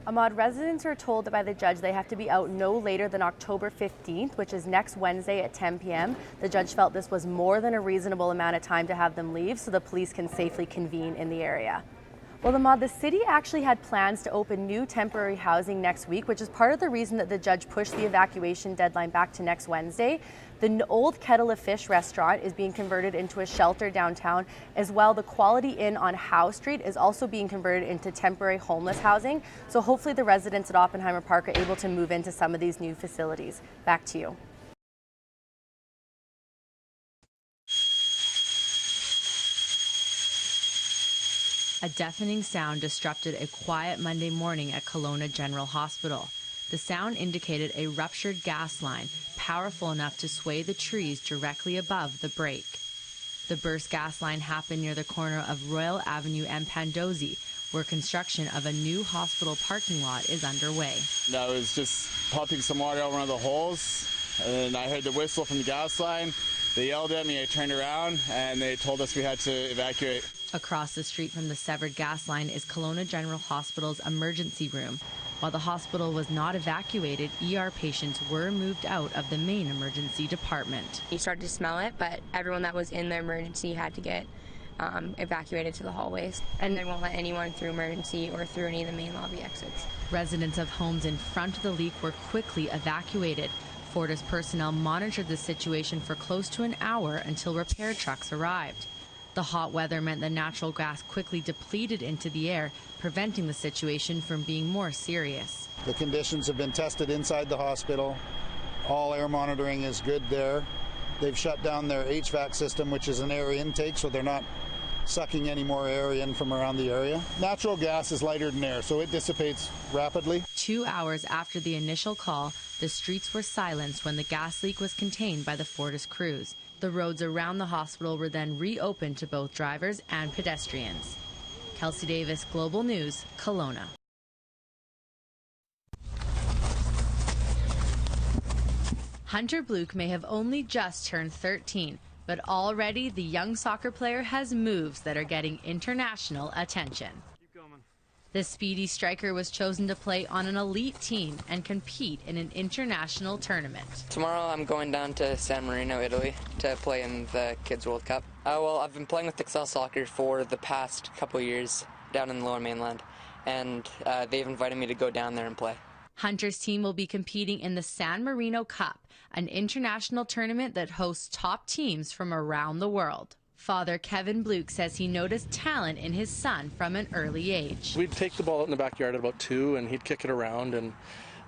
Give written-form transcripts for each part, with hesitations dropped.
Ahmad, residents are told by the judge they have to be out no later than October 15th, which is next Wednesday at 10 p.m. The judge felt this was more than a reasonable amount of time to have them leave so the police can safely convene in the area. Well, Ahmad, the city actually had plans to open new temporary housing next week, which is part of the reason that the judge pushed the evacuation deadline back to next Wednesday. The old Kettle of Fish restaurant is being converted into a shelter downtown. As well, the Quality Inn on Howe Street is also being converted into temporary homeless housing. So hopefully the residents at Oppenheimer Park are able to move into some of these new facilities. Back to you. A deafening sound disrupted a quiet Monday morning at Kelowna General Hospital. The sound indicated a ruptured gas line, powerful enough to sway the trees directly above the break. The burst gas line happened near the corner of Royal Avenue and Pandozzi, where construction of a new hospital parking lot is underway. I was just pumping some water out one of the holes, and I heard the whistle from the gas line. They yelled at me, I turned around, and they told us we had to evacuate. Across the street from the severed gas line is Kelowna General Hospital's emergency room. While the hospital was not evacuated, ER patients were moved out of the main emergency department. You started to smell it, but everyone that was in the emergency had to get evacuated to the hallways. And they won't let anyone through emergency or through any of the main lobby exits. Residents of homes in front of the leak were quickly evacuated. Fortis personnel monitored the situation for close to an hour until repair trucks arrived. The hot weather meant the natural gas quickly depleted into the air, preventing the situation from being more serious. The conditions have been tested inside the hospital. All air monitoring is good there. They've shut down their HVAC system, which is an air intake, so they're not sucking any more air in from around the area. Natural gas is lighter than air, so it dissipates rapidly. 2 hours after the initial call, the streets were silenced when the gas leak was contained by the Fortis crews. The roads around the hospital were then reopened to both drivers and pedestrians. Kelsey Davis, Global News, Kelowna. Hunter Bluke may have only just turned 13, but already the young soccer player has moves that are getting international attention. The speedy striker was chosen to play on an elite team and compete in an international tournament. Tomorrow I'm going down to San Marino, Italy to play in the Kids World Cup. Well, I've been playing with Excel Soccer for the past couple of years down in the Lower Mainland, and they've invited me to go down there and play. Hunter's team will be competing in the San Marino Cup, an international tournament that hosts top teams from around the world. Father Kevin Bluke says he noticed talent in his son from an early age. We'd take the ball out in the backyard at about 2 and he'd kick it around, and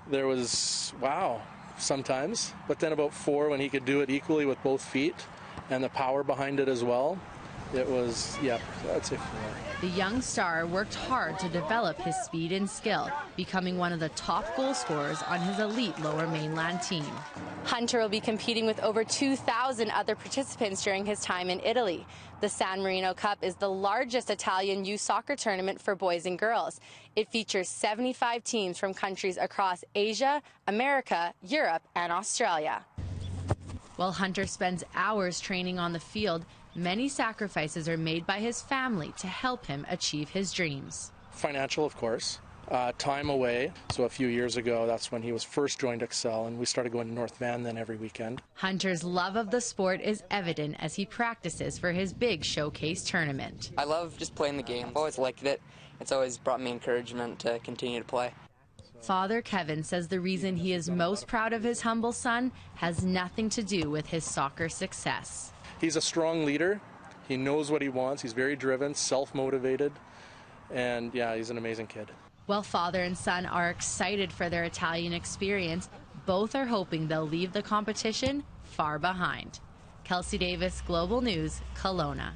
there was, wow, sometimes. But then about 4 when he could do it equally with both feet and the power behind it as well, it was, yeah, I'd say 4. The young star worked hard to develop his speed and skill, becoming one of the top goal scorers on his elite Lower Mainland team. Hunter will be competing with over 2,000 other participants during his time in Italy. The San Marino Cup is the largest Italian youth soccer tournament for boys and girls. It features 75 teams from countries across Asia, America, Europe, and Australia. While Hunter spends hours training on the field, many sacrifices are made by his family to help him achieve his dreams. Financial, of course. Time away. So a few years ago, that's when he was first joined Excel, and we started going to North Van then every weekend. Hunter's love of the sport is evident as he practices for his big showcase tournament. I love just playing the game. I've always liked it. It's always brought me encouragement to continue to play. Father Kevin says the reason he is most proud of his humble son has nothing to do with his soccer success. He's a strong leader. He knows what he wants. He's very driven, self-motivated, and yeah, he's an amazing kid. While father and son are excited for their Italian experience, both are hoping they'll leave the competition far behind. Kelsey Davis, Global News, Kelowna.